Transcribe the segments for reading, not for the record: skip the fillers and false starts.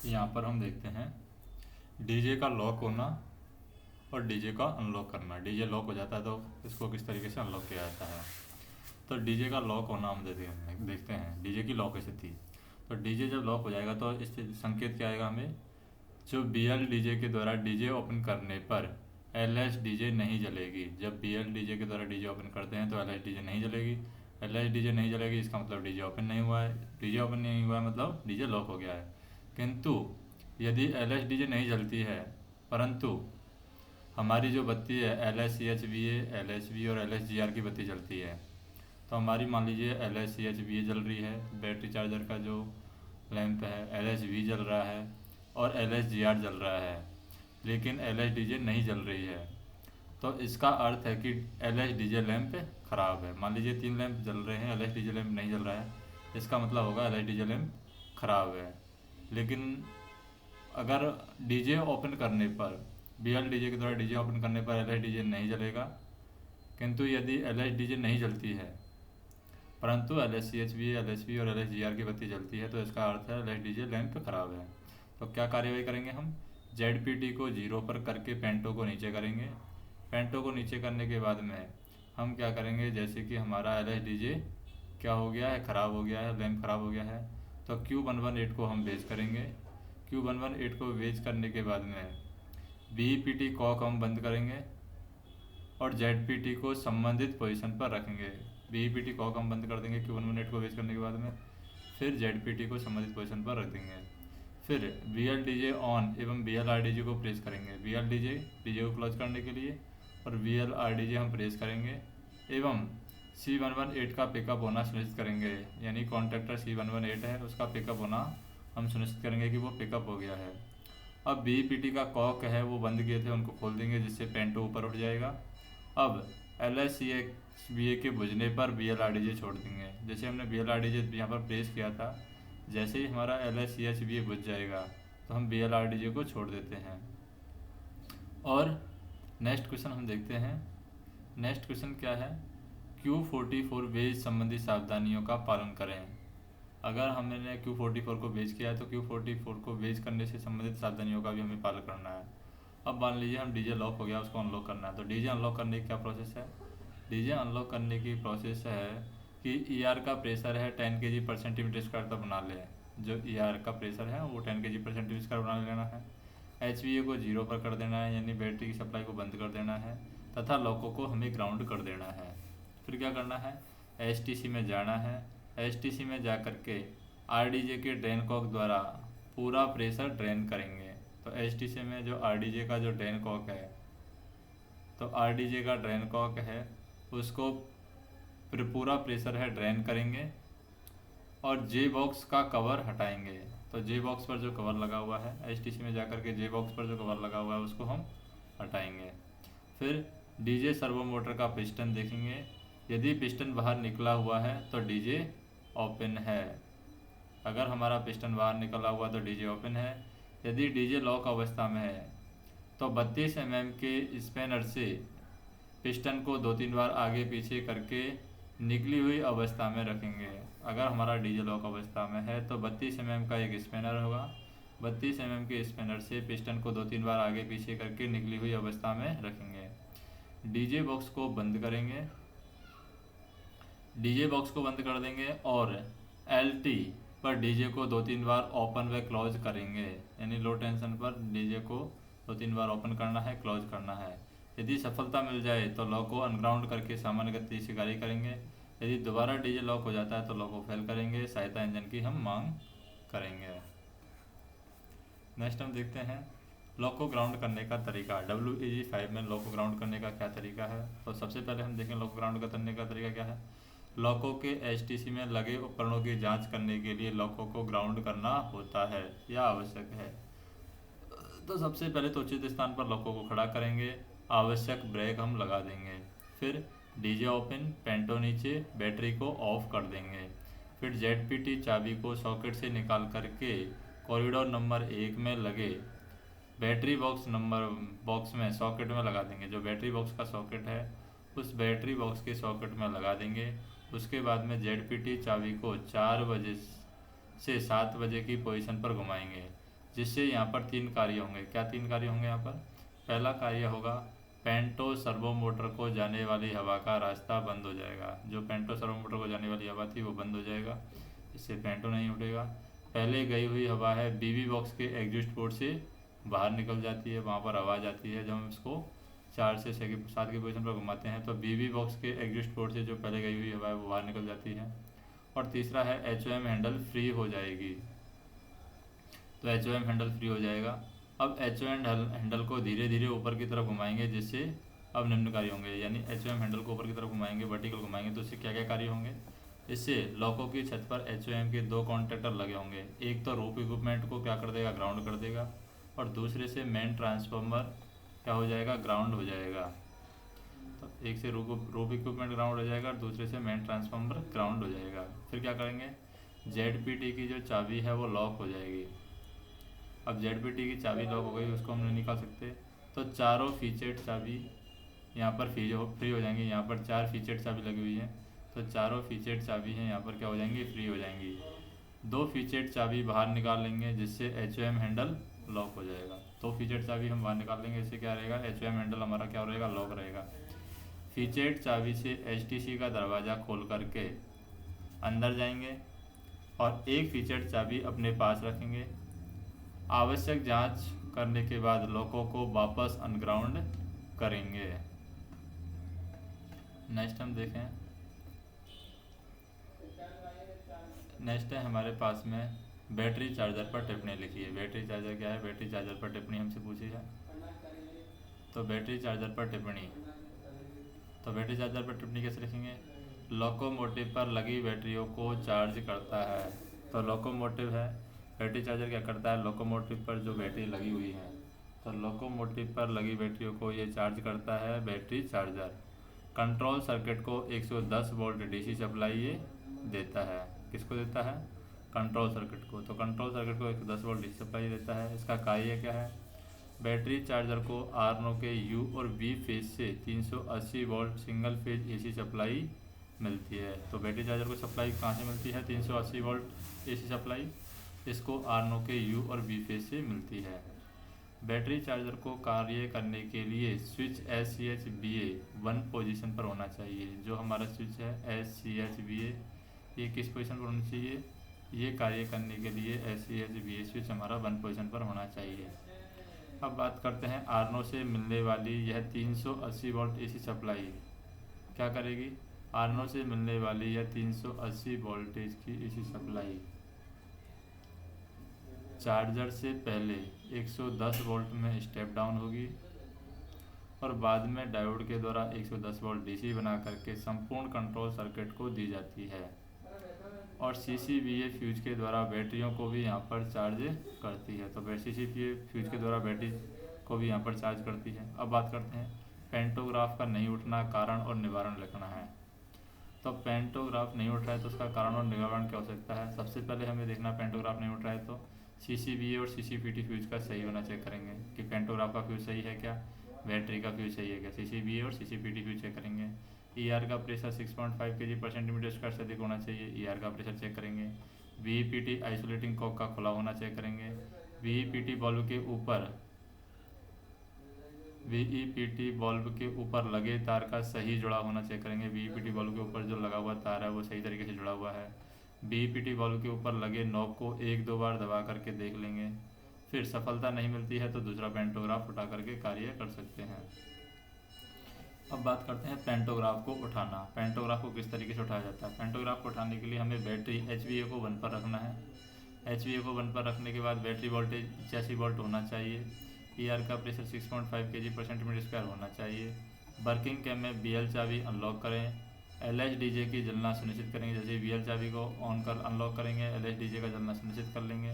यहाँ पर हम देखते हैं डीजे का लॉक होना और डीजे का अनलॉक करना। डीजे लॉक हो जाता है तो इसको किस तरीके से अनलॉक किया जाता है। तो डीजे का लॉक होना हम देखते हैं डीजे की लॉक स्थिति। तो डीजे जब लॉक हो जाएगा तो इस संकेत क्या आएगा हमें, जो बी एल डीजे के द्वारा डीजे ओपन करने पर एल एच डीजे नहीं जलेगी। जब बी एल डीजे के द्वारा डीजे ओपन करते हैं तो एल एच डीजे नहीं जलेगी। एल एच डीजे नहीं जलेगी इसका मतलब डीजे ओपन नहीं हुआ है। डीजे ओपन नहीं हुआ है मतलब डीजे लॉक हो गया है। किंतु यदि एल एच डीजे नहीं जलती है परंतु हमारी जो बत्ती है L H C H B A, L H B और एल एच जी आर की बत्ती जलती है। तो हमारी मान लीजिए L H C H B A जल रही है, बैटरी चार्जर का जो लैंप है, एल एच वी जल रहा है और एल एच जी आर जल रहा है, लेकिन एल एच डी जे नहीं जल रही है। तो इसका अर्थ है कि L H D J lamp ख़राब है। मान लीजिए 3 लैंप जल रहे हैं, L H D J lamp नहीं जल रहा है, इसका मतलब होगा L H D J lamp ख़राब है। लेकिन अगर डीजे ओपन करने पर बी एल डीजे के द्वारा डीजे ओपन करने पर एल एच डी जे नहीं जलेगा। किंतु यदि एल एच डी जे नहीं जलती है परंतु L H C H B, L H B और एल एच जी आर की बत्ती जलती है तो इसका अर्थ है L H D J lamp ख़राब है। तो क्या कार्यवाही करेंगे हम, जेड पी टी को 0 पर करके पेंटो को नीचे करेंगे। पेंटो को नीचे करने के बाद में हम क्या करेंगे, जैसे कि हमारा एल एच डी जे क्या हो गया है, ख़राब हो गया है, लैंप ख़राब हो गया है, तो Q118 को हम बेच करेंगे। Q118 को बेच करने के बाद में बी पी टी कॉक हम बंद करेंगे और जेड पी टी को संबंधित पोजीशन पर रखेंगे। बी पी टी कॉक हम बंद कर देंगे Q118 को बेच करने के बाद में, फिर जेड पी टी को संबंधित पोजीशन पर रख देंगे। फिर B L D J on एवं B L R D J को प्रेस करेंगे। बी एल डी जे को क्लोज करने के लिए और B L R D J हम प्रेस करेंगे एवं C118 का पिकअप होना सुनिश्चित करेंगे। यानी कॉन्ट्रैक्टर C118 है उसका पिकअप होना हम सुनिश्चित करेंगे कि वो पिकअप हो गया है। अब बी पी टी का कॉक है वो बंद किए थे उनको खोल देंगे जिससे पेंटो ऊपर उठ जाएगा। अब L H C X B A के बुझने पर B L R D J छोड़ देंगे। जैसे हमने B L R D J यहाँ पर प्रेस किया था, जैसे ही हमारा L H C H B A बुझ जाएगा तो हम B L R D J को छोड़ देते हैं। और नेक्स्ट क्वेश्चन हम देखते हैं। नेक्स्ट क्वेश्चन क्या है, Q44 बेज संबंधी सावधानियों का पालन करें। अगर हमने Q44 को बेच किया है तो Q44 को बेच करने से संबंधित सावधानियों का भी हमें पालन करना है। अब मान लीजिए हम डीजे लॉक हो गया, उसको अनलॉक करना है। तो डीजे अनलॉक करने की क्या प्रोसेस है, डीजे अनलॉक करने की प्रोसेस है कि ER का प्रेशर है 10 kg पर सेंटीमीटर स्क्वायर तक बना लें। जो ER का प्रेशर है वो 10 kg पर सेंटीमीटर स्क्वायर बना लेना है। HVA को 0 पर कर देना है, यानी बैटरी की सप्लाई को बंद कर देना है तथा लॉकों को हमें ग्राउंड कर देना है। फिर क्या करना है, STC में जाना है। STC में जा कर के RDJ के ड्रेन कॉक द्वारा पूरा प्रेशर ड्रेन करेंगे। तो STC में जो RDJ का जो ड्रेन कॉक है, तो RDJ का ड्रेन कॉक है उसको पूरा प्रेशर है ड्रेन करेंगे और जे बॉक्स का कवर हटाएंगे। तो जे बॉक्स पर जो कवर लगा हुआ है, STC में जाकर के जे बॉक्स पर जो कवर लगा हुआ है उसको हम हटाएंगे। फिर डीजे सर्वो मोटर का पिस्टन देखेंगे। यदि पिस्टन बाहर निकला हुआ है तो डीजे ओपन है। अगर हमारा पिस्टन बाहर निकला हुआ तो डीजे ओपन है। यदि डीजे लॉक अवस्था में है तो 32 mm के स्पैनर से पिस्टन को 2-3 बार आगे पीछे करके निकली हुई अवस्था में रखेंगे। अगर हमारा डीजे लॉक अवस्था में है तो 32 mm का एक स्पैनर होगा। 32 mm के स्पैनर से पिस्टन को 2-3 बार आगे पीछे करके निकली हुई अवस्था में रखेंगे। डीजे बॉक्स को बंद करेंगे, डीजे बॉक्स को बंद कर देंगे और LT पर डीजे को 2-3 बार ओपन व क्लोज करेंगे। यानी लो टेंशन पर डीजे को 2-3 बार ओपन करना है, क्लोज करना है। यदि सफलता मिल जाए तो लॉक को अनग्राउंड करके सामान्य गति से गाड़ी करेंगे। यदि दोबारा डीजे लॉक हो जाता है तो लॉक को फेल करेंगे, सहायता इंजन की हम मांग करेंगे। नेक्स्ट हम देखते हैं लॉक को ग्राउंड करने का तरीका। WEG5 में लॉक को ग्राउंड करने का क्या तरीका है। तो सबसे पहले हम देखें लॉक को ग्राउंड करने का तरीका क्या है। लॉकों के STC में लगे उपकरणों की जांच करने के लिए लॉकों को ग्राउंड करना होता है या आवश्यक है। तो सबसे पहले तो उचित स्थान पर लॉकों को खड़ा करेंगे, आवश्यक ब्रेक हम लगा देंगे। फिर डीजे ओपन, पेंटो नीचे, बैटरी को ऑफ कर देंगे। फिर ZPT चाबी को सॉकेट से निकाल करके कॉरिडोर नंबर 1 में लगे बैटरी बॉक्स में सॉकेट में लगा देंगे। जो बैटरी बॉक्स का सॉकेट है उस बैटरी बॉक्स के सॉकेट में लगा देंगे। उसके बाद में ZPT चाबी को 4 बजे से 7 बजे की पोजीशन पर घुमाएंगे। जिससे यहाँ पर 3 कार्य होंगे। क्या 3 कार्य होंगे यहाँ पर? पहला कार्य होगा पेंटो सर्वो मोटर को जाने वाली हवा का रास्ता बंद हो जाएगा। जो पेंटो सर्वो मोटर को जाने वाली हवा थी वो बंद हो जाएगा, इससे पेंटो नहीं उठेगा। पहले गई हुई हवा है बीबी बॉक्स के एग्जिस्ट पोर्ट से बाहर निकल जाती है, वहाँ पर आवाज़ आती है। जब हम इसको 4 से 7 की पोजीशन पर घुमाते हैं तो बीबी बॉक्स के एग्जिस्ट पोर्ट से जो पहले गई हुई हवा है वो बाहर निकल जाती है। और तीसरा है HOM हैंडल फ्री हो जाएगी। तो HOM हैंडल फ्री हो जाएगा। अब HOM हैंडल को धीरे धीरे ऊपर की तरफ घुमाएंगे, जिससे अब निम्न कार्य होंगे। यानी HOM हैंडल को ऊपर की तरफ घुमाएंगे, वर्टिकल घुमाएंगे, तो इससे क्या क्या कार्य होंगे? इससे लॉकों की छत पर HOM के 2 कॉन्टैक्टर लगे होंगे। एक तो रूफ इक्विपमेंट को क्या कर देगा? ग्राउंड कर देगा, और दूसरे से मेन ट्रांसफार्मर क्या हो जाएगा? ग्राउंड हो जाएगा। तो एक से रूफ इक्विपमेंट ग्राउंड हो जाएगा और दूसरे से मेन ट्रांसफार्मर ग्राउंड हो जाएगा। फिर क्या करेंगे? ZPT की जो चाबी है वो लॉक हो जाएगी। अब ZPT की चाबी लॉक हो गई, उसको हम नहीं निकाल सकते, तो चारों फीचर्ड चाबी यहाँ पर फ्री हो जाएंगी। यहाँ पर 4 फीचर्ड चाबी लगी हुई है, तो चारों फीचर्ड चाबी हैं यहाँ पर क्या हो जाएंगी? फ्री हो जाएंगी। 2 फीचर्ड चाबी बाहर निकाल लेंगे, जिससे HOM हैंडल लॉक हो जाएगा। 2 फीचर्ड चाबी हम बाहर निकाल लेंगे, इससे क्या रहेगा? HOM हैंडल हमारा क्या रहेगा? लॉक रहेगा। फीचर्ड चाबी से STC का दरवाज़ा खोल करके अंदर जाएंगे और एक फीचर्ड चाबी अपने पास रखेंगे। आवश्यक जांच करने के बाद लॉकों को वापस अनग्राउंड करेंगे। नेक्स्ट हम देखें, नेक्स्ट है हमारे पास में बैटरी चार्जर पर टिप्पणी लिखी है। बैटरी चार्जर क्या है? बैटरी चार्जर पर टिप्पणी हमसे पूछी है। तो बैटरी चार्जर पर टिप्पणी, तो बैटरी चार्जर पर टिप्पणी कैसे लिखेंगे? लोकोमोटिव पर लगी बैटरियों को चार्ज करता है। तो लोकोमोटिव है, बैटरी चार्जर क्या करता है? लोकोमोटिव पर जो बैटरी लगी हुई है, तो लोकोमोटिव पर लगी बैटरियों को ये चार्ज करता है बैटरी चार्जर। कंट्रोल सर्किट को 110 वोल्ट DC सप्लाई ये देता है। किसको देता है? कंट्रोल सर्किट को। तो कंट्रोल सर्किट को 110 वोल्ट DC सप्लाई देता है। इसका कार्य क्या है? बैटरी चार्जर को आर्नो के U और V फेज से 380 volt single phase AC supply मिलती है। तो बैटरी चार्जर को सप्लाई कहाँ से मिलती है? 380 वोल्ट AC सप्लाई इसको आर्नो के U और V फेज से मिलती है। बैटरी चार्जर को कार्य करने के लिए स्विच SCHBA 1 पोजीशन पर होना चाहिए। जो हमारा स्विच है SCHBA ये किस पोजीशन पर होना चाहिए? ये कार्य करने के लिए SCHBA स्विच हमारा 1 पोजीशन पर होना चाहिए। अब बात करते हैं आर्नो से मिलने वाली यह 380 वोल्ट AC सप्लाई क्या करेगी? आर्नो से मिलने वाली यह 380 वोल्टेज की AC सप्लाई चार्जर से पहले 110 वोल्ट में स्टेप डाउन होगी और बाद में डायोड के द्वारा 110 वोल्ट DC बना करके संपूर्ण कंट्रोल सर्किट को दी जाती है। और CCBA फ्यूज के द्वारा बैटरियों को भी यहाँ पर चार्ज करती है। तो CCBA फ्यूज के द्वारा बैटरी को भी यहाँ पर चार्ज करती है। अब बात करते हैं पेंटोग्राफ का नहीं उठना, कारण और निवारण लिखना है। तो पेंटोग्राफ नहीं उठ रहा है तो उसका कारण और निवारण क्या हो सकता है? सबसे पहले हमें देखना पेंटोग्राफ नहीं उठ रहा है तो CCBA और CCPT फ्यूज का सही होना चेक करेंगे कि पेंटोग्राफ का फ्यूज सही है क्या, बैटरी का फ्यूज सही है क्या। CCBA और CCPT फ्यूज चेक करेंगे। ER का प्रेशर 6.5 kg/cm² से अधिक होना चाहिए, ER का प्रेशर चेक करेंगे। VEPT आइसोलेटिंग कॉक का खुला होना चेक करेंगे। VEPT बल्ब के ऊपर लगे तार का सही जुड़ा होना चेक करेंगे। VEPT बल्ब के ऊपर जो लगा हुआ तार है वो सही तरीके से जुड़ा हुआ है। VEPT बल्ब के ऊपर लगे नॉब को 1-2 बार दबा करके देख लेंगे। फिर सफलता नहीं मिलती है तो दूसरा पेंटोग्राफ उठा करके कार्य कर सकते हैं। अब बात करते हैं पेंटोग्राफ को उठाना। पेंटोग्राफ को किस तरीके से उठाया जाता है? पेंटोग्राफ को उठाने के लिए हमें बैटरी HVA को 1 पर रखना है। HVA को 1 पर रखने के बाद बैटरी वोल्टेज 85 वोल्ट होना चाहिए। ER का प्रेशर 6.5 kg/cm² होना चाहिए। वर्किंग कैम में BL चाबी अनलॉक करें। LSDJ की जलना सुनिश्चित करेंगे। जैसे BL चाबी को ऑन कर अनलॉक करेंगे LSDJ का जलना सुनिश्चित कर लेंगे।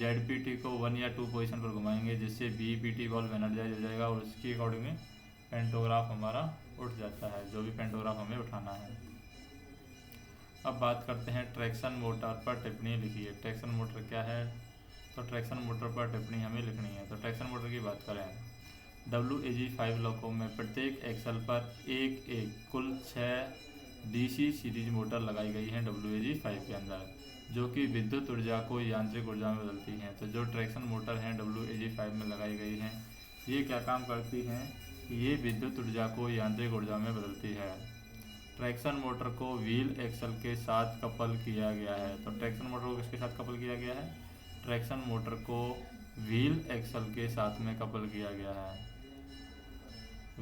ZPT को 1 या 2 पोजीशन पर घुमाएंगे, जिससे VEPT बल्ब एनर्जाइज हो जाएगा और उसकी अकॉर्डिंग में पेंटोग्राफ हमारा उठ जाता है, जो भी पेंटोग्राफ हमें उठाना है। अब बात करते हैं ट्रैक्शन मोटर पर टिप्पणी लिखिए। ट्रैक्शन मोटर क्या है? तो ट्रैक्शन मोटर पर टिप्पणी हमें लिखनी है। तो ट्रैक्शन मोटर की बात करें, WAG5 लॉकों में प्रत्येक एक्सल पर एक कुल 6 DC सीरीज मोटर लगाई गई हैं WAG5 के अंदर। जो कि विद्युत ऊर्जा को यांत्रिक ऊर्जा में बदलती हैं। तो जो ट्रैक्शन मोटर हैं WAG5 में लगाई गई हैं, ये क्या काम करती हैं, ये विद्युत ऊर्जा को यांत्रिक ऊर्जा में बदलती है। ट्रैक्शन मोटर को व्हील एक्सल के साथ कपल किया गया है। तो ट्रैक्शन मोटर को किसके साथ कपल किया गया है, ट्रैक्शन मोटर को व्हील एक्सल के साथ में कपल किया गया है,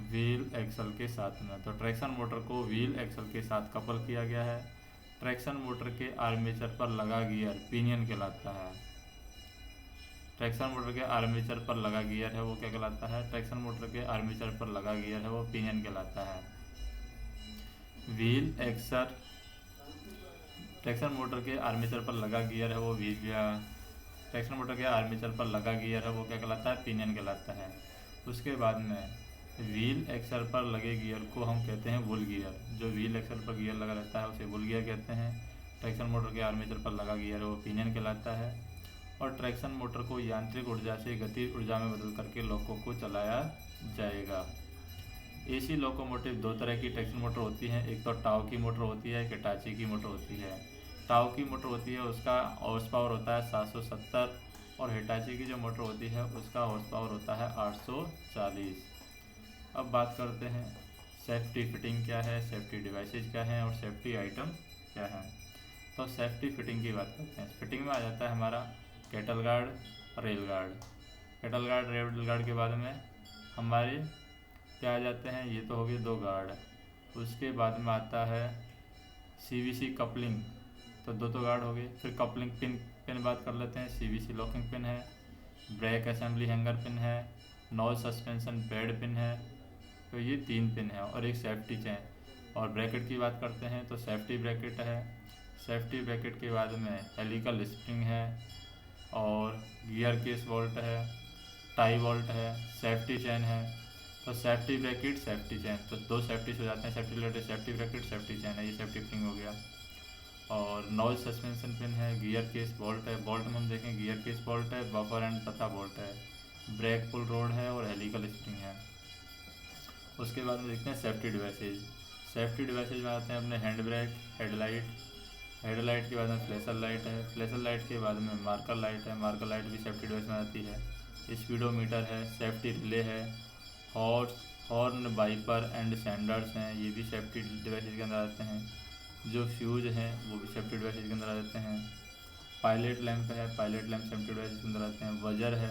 व्हील एक्सल के साथ में। तो ट्रैक्शन मोटर को व्हील एक्सल के साथ कपल किया गया है। ट्रैक्शन मोटर के आर्मेचर पर लगा गियर पिनियन कहलाता है। ट्रैक्शन मोटर के आर्मेचर पर लगा गियर है वो क्या कहलाता है, ट्रैक्शन मोटर के आर्मेचर पर लगा गियर है वो पिनियन कहलाता है। व्हील एक्सल, ट्रैक्शन मोटर के आर्मेचर पर लगा गियर है वो ट्रैक्शन मोटर के आर्मेचर पर लगा गियर है वो क्या कहलाता है, पिनियन कहलाता है। उसके बाद में व्हील एक्सल पर लगे गियर को हम कहते हैं वुल गियर। जो व्हील एक्सल पर गियर लगा रहता है उसे वुल गियर कहते हैं। ट्रैक्शन मोटर के आर्मेचर पर लगा गियर है वो पिनियन कहलाता है। और ट्रैक्शन मोटर को यांत्रिक ऊर्जा से गति ऊर्जा में बदल करके लोको को चलाया जाएगा। एसी लोकोमोटिव दो तरह की ट्रैक्शन मोटर होती हैं, एक तो टाउ की मोटर होती है, एक हिटाची की मोटर होती है। टाउ की मोटर होती है उसका हॉर्स पावर होता है 770 और हिटाची की जो मोटर होती है उसका हॉर्स पावर होता है 840। अब बात करते हैं सेफ्टी फिटिंग क्या है, सेफ्टी डिवाइसेज क्या हैं और सेफ्टी आइटम क्या हैं। तो सेफ्टी फिटिंग की बात करते हैं। फिटिंग में आ जाता है हमारा cattle guard, rail guard. Cattle guard, rail guard के बाद में हमारे क्या आ जाते हैं, ये तो हो गए दो गार्ड। उसके बाद में आता है CVC कपलिंग, तो दो गार्ड हो गए। फिर कपलिंग पिन पिन बात कर लेते हैं। CVC लॉकिंग पिन है, ब्रेक असेंबली हैंगर पिन है, नॉल सस्पेंशन पैड पिन है। तो ये 3 पिन है और एक सेफ्टी चेन। और ब्रैकेट की बात करते हैं तो सेफ्टी ब्रैकेट है। सेफ्टी ब्रैकेट के बाद में हेलिकल स्प्रिंग है और गियर केस बोल्ट है, टाई बोल्ट है, सेफ्टी चेन है। तो सेफ्टी ब्रैकेट, सेफ्टी चेन, तो दो सेफ्टी हो जाते हैं safety related, safety bracket, safety chain है, ये सेफ्टी फिटिंग हो गया। और नॉल सस्पेंशन पिन है, गियर केस बोल्ट है, बोल्ट में हम देखें गियर केस बोल्ट है, बफर एंड तथा बोल्ट है, ब्रेक पुल रोड है और हेलिकल स्प्रिंग है। उसके बाद में देखते हैं सेफ्टी डिवाइसेज। सेफ्टी डिवाइसेज में आते हैं अपने हैंड ब्रेक, हेडलाइट, हेडलाइट के बाद में फ्लैशर लाइट है, फ्लैशर लाइट के बाद में मार्कर लाइट है, मार्कर लाइट भी सेफ्टी डिवाइस में आती है। स्पीडोमीटर है, सेफ्टी रिले है, हॉर्न, वाइपर एंड सेंडर्स हैं, ये भी सेफ्टी डिवाइसेज के अंदर आते हैं। जो फ्यूज हैं वो भी सेफ्टी डिवाइसेज के अंदर आ जाते हैं। पायलट लैंप है, पायलट लैंप सेफ्टी डिवाइसेज के अंदर आते हैं। वजर है,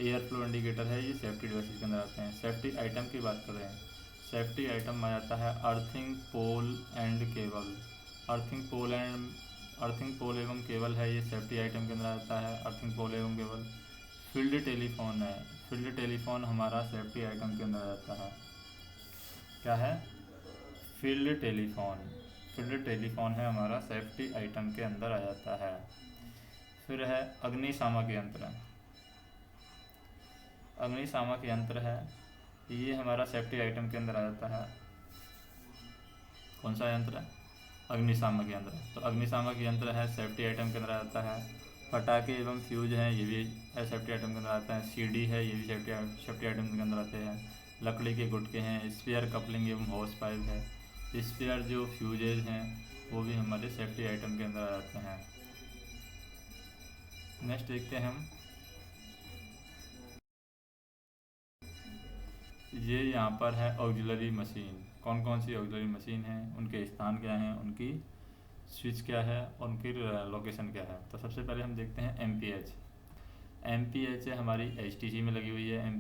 एयर फ्लो इंडिकेटर है, ये सेफ्टी डिवाइसेज के अंदर आते हैं। सेफ्टी आइटम की बात करें, सेफ्टी आइटम आ जाता है earthing pole and cable. Earthing pole एवं केबल है, ये सेफ्टी आइटम के अंदर आता है, अर्थिंग पोल एवं केबल। फील्ड टेलीफोन है, फील्ड टेलीफोन हमारा सेफ्टी आइटम के अंदर आता है। क्या है, फील्ड टेलीफोन, फील्ड टेलीफोन है हमारा सेफ्टी आइटम के अंदर आ जाता है। फिर है अग्निशामक यंत्र। अग्निशामक यंत्र है, ये हमारा सेफ्टी आइटम के अंदर आ जाता है। कौन सा यंत्र है, अग्निशामक यंत्र। तो अग्निशामक यंत्र है सेफ्टी आइटम के अंदर आ जाता है। पटाखे एवं फ्यूज हैं, ये भी सेफ्टी आइटम के अंदर आता है। CD है, ये भी सेफ्टी आइटम के अंदर आते हैं। लकड़ी के गुटके हैं, स्पेयर कपलिंग एवं हॉर्स पाइप है। स्पेयर जो फ्यूजेज हैं वो भी हमारे सेफ्टी आइटम के अंदर आ जाते हैं। नेक्स्ट देखते हैं हम, ये यहाँ पर है ऑक्सिलरी मशीन। कौन कौन सी ऑक्सिलरी मशीन है, उनके स्थान क्या हैं, उनकी स्विच क्या है और उनकी लोकेशन क्या है। तो सबसे पहले हम देखते हैं MPH। MPH है हमारी HTC में लगी हुई है।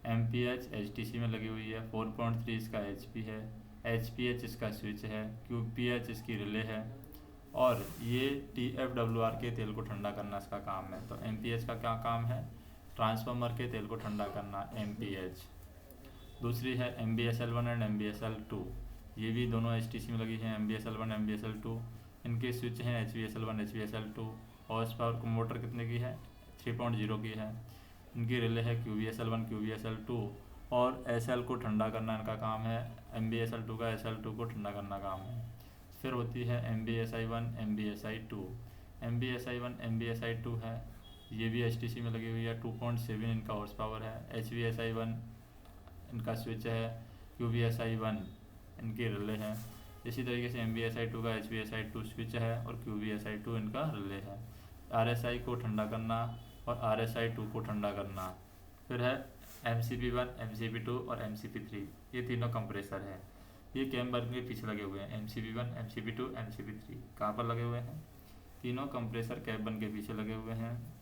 MPH HTC में लगी हुई है। 4.3 इसका HP है, HPH इसका स्विच है, QPH इसकी रिले है और ये TFWR के तेल को ठंडा करना इसका काम है। तो MPH का क्या काम है, ट्रांसफार्मर के तेल को ठंडा करना, MPH। दूसरी है MBSL1 एंड MBSL2, ये भी दोनों HTC में लगी हैं, MBSL1 MBSL2। इनके स्विच हैं HVSL1 HVSL2। Horse power motor कितने की है, 3.0 की है। इनकी रिले है QVSL1 QVSL2 और SL को ठंडा करना इनका काम है। MBSL2 का SL2 को ठंडा करना काम है। फिर होती है MBSI1 MBSI2। MBSI1 MBSI2 है, ये भी HTC में लगी हुई है। 2.7 इनका हॉर्स पावर है। HVSI1 इनका स्विच है, QVSI1 इनकी रिले हैं। इसी तरीके से MBSI2 का HBSI2 स्विच है और QBSI2 इनका रिले है। RSI को ठंडा करना और RSI2 को ठंडा करना। फिर है MCP1, MCP2 और MCP3, ये तीनों कंप्रेसर है। ये कैम बर्न के पीछे लगे हुए हैं। MCP1, MCP2, MCP3 कहाँ पर लगे हुए हैं? तीनों कंप्रेसर कैम बर्न के पीछे लगे हुए हैं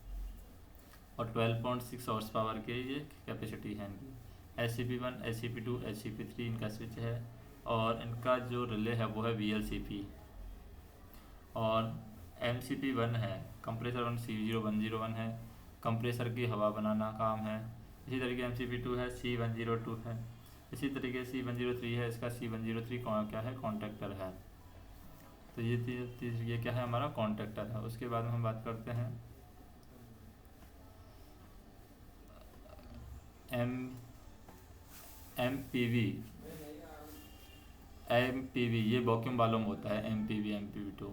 और 12.6 हॉर्स पावर के ये कैपेसिटी है इनकी। SCP1, SCP2, SCP3 इनका स्विच है और इनका जो रिले है वो है VLCP। और MCP1 है कंप्रेसर 1 C0101 है, कंप्रेसर की हवा बनाना काम है। इसी तरीके MCP2 है C102 है। इसी तरीके C103 है, इसका C103 क्या है? कॉन्ट्रैक्टर है। तो ये क्या है? हमारा कॉन्ट्रैक्टर है। उसके बाद में हम बात करते हैं MPV, ये वॉक्यूम वाल्व होता है MPV2।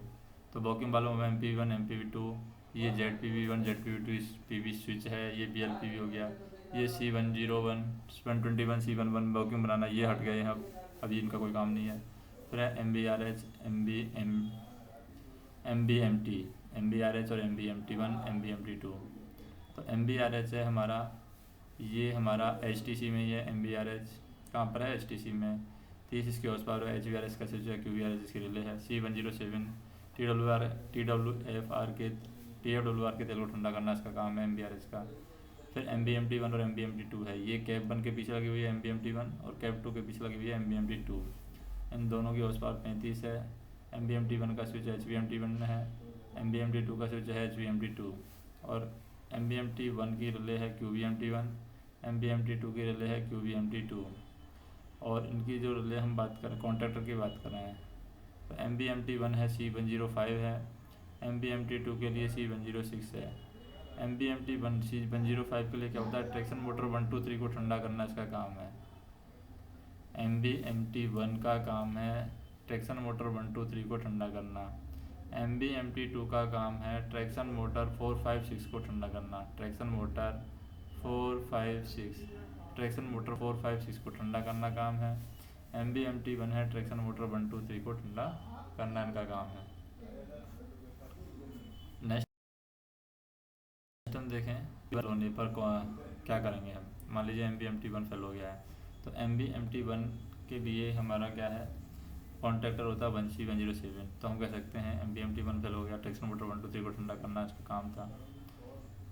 तो वॉक्यूम वाल्व में MPV1, MPV2, ये ZPV1, ZPV2 PV स्विच है, ये BLPV हो गया। ये C101, 121, C11 वॉक्यूम बनाना, ये हट गए हैं अभी इनका कोई काम नहीं है। फिर है MBRH, MBMT और MBMT1, MBMT2। तो MBRH है हमारा, ये हमारा HTC में ही है। MBRH कहाँ पर है? HTC में। 30 इसकी हॉर्स पावर है। HVRH का स्विच है, QVRH इसके रिले है। C107 TWR के तेल को ठंडा करना इसका काम है MBRH का। फिर MBMT1 और MBMT2 है, ये कैप 1 के पीछे लगी हुई है MBMT1 और कैप 2 के पीछे लगी हुई है MBMT2। इन दोनों की हॉर्स पावर 35 है। MBMT1 का स्विच HBMT1 है, MBMT2 का स्विच है HBMT2 और MBMT1 की रिले है QBMT1, MBMT2 की रिले है QBMT2। और इनकी जो रिले हम बात करें, कॉन्ट्रैक्टर की बात कर रहे हैं, तो MBMT1 है C105 है, MBMT2 के लिए C106 है। MBMT1 C105 के लिए क्या होता है? ट्रैक्शन मोटर 1, 2, 3 को ठंडा करना इसका काम है। MBMT1 का काम है ट्रैक्शन मोटर 1, 2, 3 को ठंडा करना। MBMT2 का काम है ट्रैक्शन मोटर 4, 5, 6 को ठंडा करना। ट्रैक्शन मोटर 4, 5, 6 को ठंडा करना काम है। MBMT1 है ट्रैक्शन मोटर 1, 2, 3 को ठंडा करना इनका काम है। नेक्स्ट हम देखें फेल होने पर क्या करेंगे हम। मान लीजिए MBMT1 फेल हो गया है, तो MBMT1 के लिए हमारा क्या है? कॉन्ट्रैक्टर होता है 1C107। तो हम कह सकते हैं MBMT1 फेल हो गया, ट्रैक्शन मोटर 1, 2, 3 को ठंडा करना इसका काम था।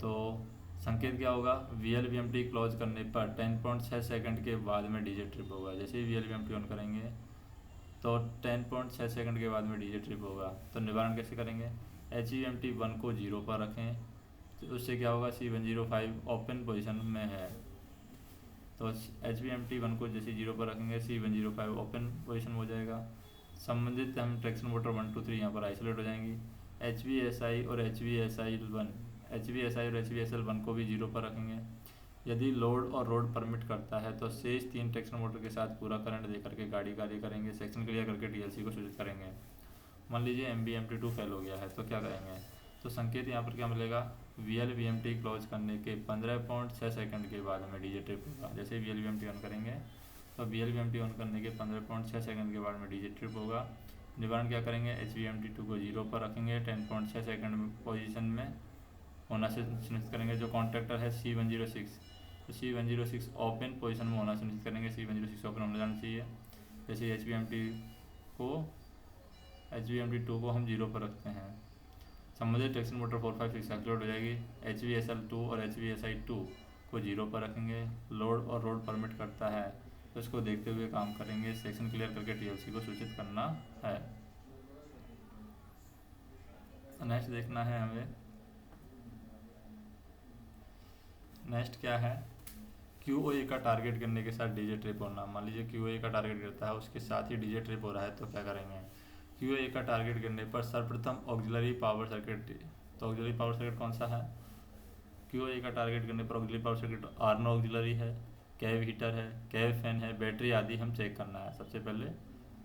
तो संकेत क्या होगा? VLVMT क्लोज करने पर 10.6 सेकंड के बाद में डीजे ट्रिप होगा। जैसे ही VLVMT ऑन करेंगे तो 10.6 सेकंड के बाद में डीजे ट्रिप होगा। तो निवारण कैसे करेंगे? HVMT1 को 0 पर रखें, तो उससे क्या होगा? C105 ओपन पोजीशन में है, तो HVMT1 को जैसे 0 पर रखेंगे C105 ओपन पोजीशन हो जाएगा। संबंधित हम ट्रैक्शन मोटर 1, 2, 3 यहाँ पर आइसोलेट हो जाएंगी। HVSI और HVSL1 को भी 0 पर रखेंगे। यदि लोड और रोड परमिट करता है तो शेष 3 ट्रैक्शन मोटर के साथ पूरा करंट दे करके गाड़ी कार्य करेंगे, सेक्शन क्लियर करके TLC को सूचित करेंगे। मान लीजिए MBMT2 फेल हो गया है, तो क्या करेंगे? तो संकेत यहाँ पर क्या मिलेगा? VLVMT क्लोज करने के 15.6 सेकंड के बाद में डीजे ट्रिप होगा। जैसे VLVMT ऑन करेंगे तो VLVMT ऑन करने के 15.6 सेकंड के बाद में डीजे ट्रिप होगा। निवारण क्या करेंगे? HVMT2 को 0 पर रखेंगे, 10.6 सेकंड पोजीशन में होना से सुनिश्चित करेंगे। जो कॉन्ट्रैक्टर है C106, तो C106 ओपन पोजीशन में होना सुनिश्चित करेंगे। C106 ओपन होना जाना चाहिए। जैसे HVMT2 को हम 0 पर रखते हैं, संबंधित ट्रैक्शन मोटर 4, 5, 6 एक्टिवेट हो जाएगी। HVSL2 और HVSI2 को 0 पर रखेंगे। लोड और रोड परमिट करता है तो इसको देखते हुए काम करेंगे, सेक्शन क्लियर करके TLC को सूचित करना है। नेक्स्ट देखना है हमें, नेक्स्ट क्या है? QoA का टारगेट करने के साथ डीजे ट्रिप होना। मान लीजिए QoA का टारगेट करता है, उसके साथ ही डीजे ट्रिप हो रहा है, तो क्या करेंगे? QoA का टारगेट करने पर सर्वप्रथम ऑक्सिलरी पावर सर्किट, तो ऑक्सिलरी पावर सर्किट कौन सा है? QoA का टारगेट करने पर ऑक्सिलरी पावर सर्किट आर्नो ऑक्सिलरी है, कैव हीटर है, कैव फैन है, बैटरी आदि हम चेक करना है। सबसे पहले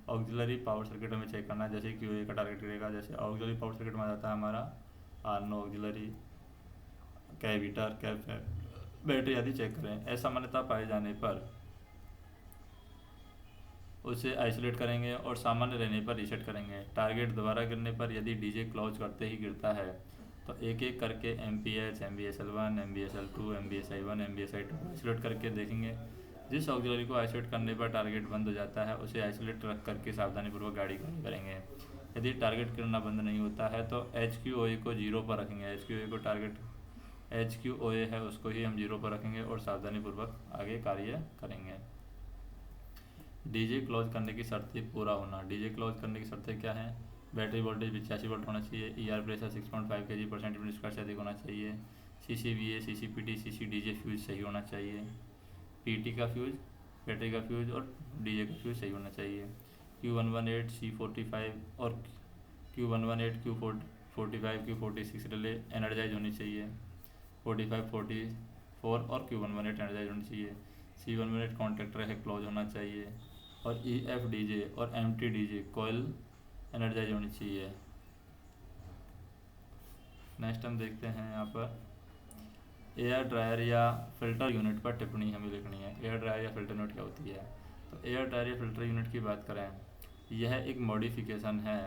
ऑक्सिलरी पावर सर्किट हमें चेक करना है। जैसे QoA का टारगेट करेगा, जैसे ऑक्सिलरी पावर सर्किट में आ जाता है हमारा arno auxiliary, cab heater, cab fan, battery आदि चेक करें। असामान्यता पाए जाने पर उसे आइसोलेट करेंगे और सामान्य रहने पर रीसेट करेंगे। टारगेट दोबारा गिरने पर यदि डीजे क्लोज करते ही गिरता है तो एक एक करके MPH, MBSL1, MBSL2, MBSI1, MBSI2 isolate करके देखेंगे। जिस ऑक्सिलरी को आइसोलेट करने पर टारगेट बंद हो जाता है उसे आइसोलेट रख करके सावधानीपूर्वक गाड़ी खड़ी करेंगे। यदि टारगेट गिरना बंद नहीं होता है तो HQOA को 0 पर रखेंगे। HQOA को टारगेट HQOA है उसको ही हम 0 पर रखेंगे और सावधानीपूर्वक आगे कार्य करेंगे। डीजे क्लोज करने की शर्तें पूरा होना। डीजे क्लोज करने की शर्तें क्या हैं? बैटरी वोल्टेज 85 वोल्ट होना चाहिए। ER प्रेशर 6.5 kg/cm² से अधिक होना चाहिए। CCVA, CCPT, CCDJ फ्यूज सही होना चाहिए। PT का फ्यूज, बैटरी का फ्यूज और डीजे का फ्यूज सही होना चाहिए। Q118, C45 और Q118, Q45, Q46 relay energise होनी चाहिए। 45, 44 और Q118 एनर्जाइज होनी चाहिए। C118 कॉन्टैक्टर है क्लोज होना चाहिए और EFDJ और MTDJ कॉइल एनर्जाइज होनी चाहिए। नेक्स्ट हम देखते हैं यहाँ पर एयर ड्रायर या फिल्टर यूनिट पर टिप्पणी हमें लिखनी है। एयर ड्रायर या फिल्टर यूनिट क्या होती है? तो एयर ड्रायर या फिल्टर यूनिट की बात करें, यह एक मॉडिफिकेशन है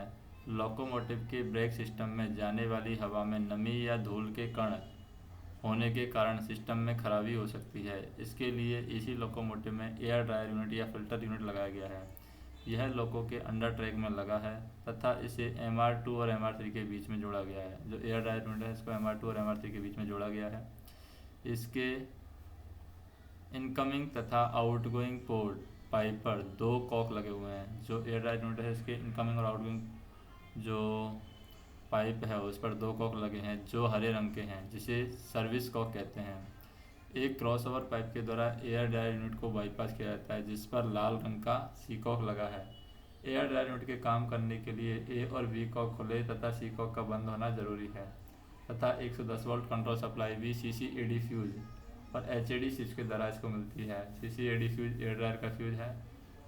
लोकोमोटिव के ब्रेक सिस्टम में जाने वाली हवा में नमी या धूल के कण होने के कारण सिस्टम में खराबी हो सकती है। इसके लिए इसी लोकोमोटिव में एयर ड्रायर यूनिट या फिल्टर यूनिट लगाया गया है। यह लोको के अंडर ट्रैक में लगा है तथा इसे MR2 और MR3 के बीच में जोड़ा गया है। जो एयर ड्रायर यूनिट है इसको MR2 और MR3 के बीच में जोड़ा गया है। इसके इनकमिंग तथा आउटगोइंग पोर्ट पाइप पर 2 कॉक लगे हुए हैं। जो एयर ड्रायर यूनिट है इसके इनकमिंग और आउटगोइंग जो पाइप है उस पर 2 कॉक लगे हैं जो हरे रंग के हैं, जिसे सर्विस कॉक कहते हैं। एक क्रॉसओवर पाइप के द्वारा एयर ड्रायर यूनिट को बाईपास किया जाता है जिस पर लाल रंग का सी कॉक लगा है। एयर ड्रायर यूनिट के काम करने के लिए A और B कॉक खुले तथा C कॉक का बंद होना जरूरी है तथा 110 वोल्ट कंट्रोल सप्लाई भी CCAD फ्यूज और HAD स्विच के द्वारा इसको मिलती है। CCAD फ्यूज एयर ड्रायर का फ्यूज है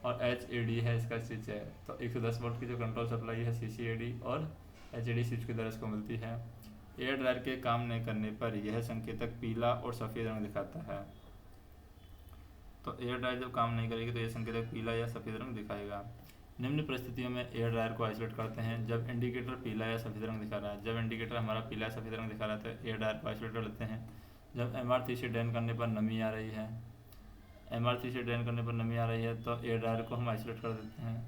और HAD है इसका स्विच है। तो 110 वोल्ट की जो कंट्रोल सप्लाई है CCAD और HAD स्विच के द्वारा इसको मिलती है। एयर ड्रायर के काम नहीं करने पर यह संकेतक पीला और सफ़ेद रंग दिखाता है। तो एयर ड्रायर जब काम नहीं करेगी तो यह संकेतक पीला या सफ़ेद रंग दिखाएगा। निम्न परिस्थितियों में एयर ड्रायर को आइसोलेट करते हैं। जब इंडिकेटर पीला या सफ़ेद रंग दिखा रहा है, जब इंडिकेटर हमारा पीला या सफ़ेद रंग दिखा रहा है तो एयर ड्रायर को आइसोलेट कर लेते हैं। जब MR3 से ड्रेन करने पर नमी आ रही है, MR3 से ड्रेन करने पर नमी आ रही है तो एयर ड्रायर को हम आइसोलेट कर देते हैं।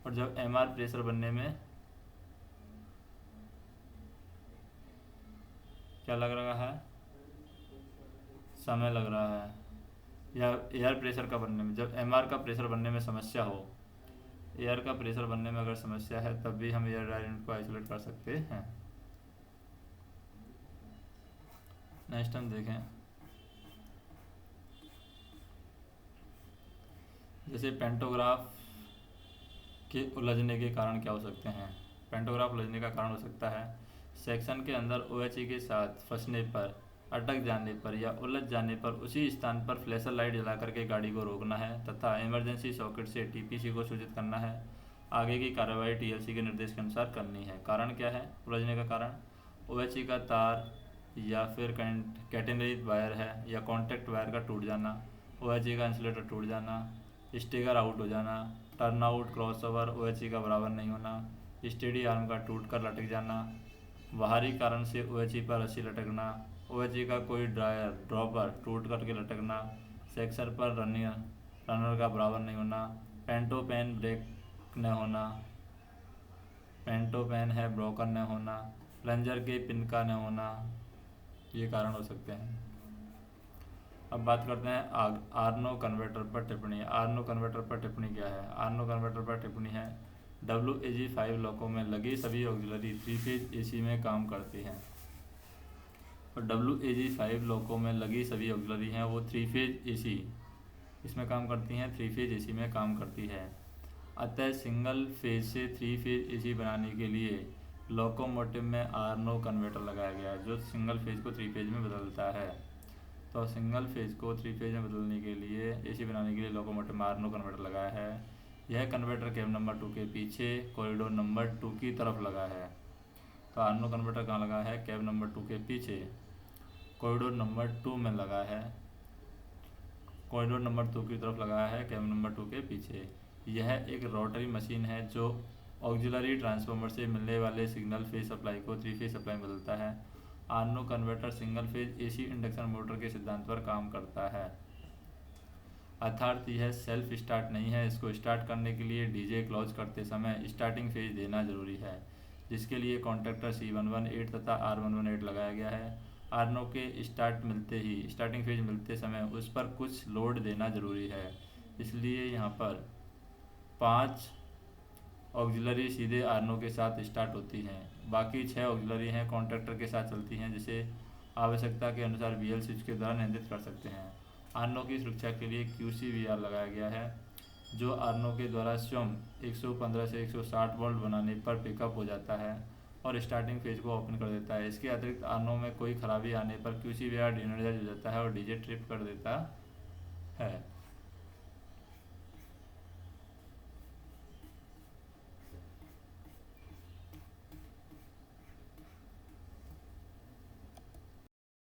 और जब MR प्रेशर बनने में क्या लग रहा है, समय लग रहा है, या एयर प्रेशर का बनने में, जब MR का प्रेशर बनने में समस्या हो, एयर का प्रेशर बनने में अगर समस्या है तब भी हम एयर ड्रायर यूनिट को आइसोलेट कर सकते हैं। नेक्स्ट हम देखें, जैसे पेंटोग्राफ के उलझने के कारण क्या हो सकते हैं। पेंटोग्राफ उलझने का कारण हो सकता है सेक्शन के अंदर OHE के साथ फंसने पर, अटक जाने पर या उलझ जाने पर उसी स्थान पर फ्लैशर लाइट जला करके गाड़ी को रोकना है तथा इमरजेंसी सॉकेट से TPC को सूचित करना है। आगे की कार्रवाई TLC के निर्देश के अनुसार करनी है। कारण क्या है उलझने का कारण? OHE का तार या फिर कैटेनरी वायर है या कॉन्टैक्ट वायर का टूट जाना, OHE का इंसुलेटर टूट जाना, स्टिकर आउट हो जाना, टर्न आउट क्रॉसओवर OHE का बराबर नहीं होना, स्टेडी आर्म का टूट कर लटक जाना, बाहरी कारण से OHE पर रस्सी लटकना, OHE का कोई ड्रॉपर टूट करके लटकना, सेक्शन पर रनर का बराबर नहीं होना, पेंटो पेन ब्रेक न होना, पेंटो पेन है ब्रोकन न होना, प्लंजर के पिन का न होना, ये कारण हो सकते हैं। अब बात करते हैं आर्नो कन्वर्टर पर टिप्पणी। आर्नो कन्वर्टर पर टिप्पणी क्या है? आर्नो कन्वर्टर पर टिप्पणी है WAG5 लोको में लगी सभी ऑक्सिलरी 3 फेज AC में काम करती हैं। और WAG5 लोको में लगी सभी ऑक्सिलरी हैं वो 3 फेज AC इसमें काम करती हैं, 3 फेज AC में काम करती है। अतः सिंगल फेज से 3 फेज AC बनाने के लिए लोकोमोटिव में आर्नो कन्वर्टर लगाया गया है जो सिंगल फेज को 3 फेज में बदलता है। तो सिंगल फेज को 3 फेज में बदलने के लिए AC बनाने के लिए लोकोमोटिव में आर्नो कन्वर्टर लगाया है। यह कन्वर्टर कैब नंबर 2 के पीछे कॉरिडोर नंबर 2 की तरफ लगा है। तो आर्नो कन्वर्टर कहाँ लगा है? कैब नंबर 2 के पीछे कॉरिडोर नंबर 2 में लगा है, कॉरिडोर नंबर 2 की तरफ लगा है कैब नंबर 2 के पीछे। यह एक रोटरी मशीन है जो ऑक्सिलरी ट्रांसफार्मर से मिलने वाले सिग्नल फेज सप्लाई को 3 फेज सप्लाई में बदलता है। आर्नो converter single phase AC induction motor के सिद्धांत पर काम करता है, अर्थात यह सेल्फ स्टार्ट नहीं है। इसको स्टार्ट करने के लिए डीजे क्लोज करते समय स्टार्टिंग फेज देना जरूरी है, जिसके लिए कॉन्टैक्टर C118 तथा R118 लगाया गया है। आर्नो के स्टार्टिंग फेज मिलते समय उस पर कुछ लोड देना जरूरी है, इसलिए यहाँ पर 5 ऑक्सिलरी सीधे आर्नो के साथ स्टार्ट होती हैं, बाकी 6 ऑक्सिलरी हैं कॉन्टैक्टर के साथ चलती हैं, जिसे आवश्यकता के अनुसार VL स्विच के द्वारा नियंत्रित कर सकते हैं। आर्नो की सुरक्षा के लिए QCVR लगाया गया है, जो आर्नो के द्वारा स्वयं 115 से 160 वोल्ट बनाने पर पिकअप हो जाता है और स्टार्टिंग फेज को ओपन कर देता है। इसके अतिरिक्त आर्नो में कोई खराबी आने पर QCVR डीएनर्जाइज हो जाता है और डीजे ट्रिप कर देता है।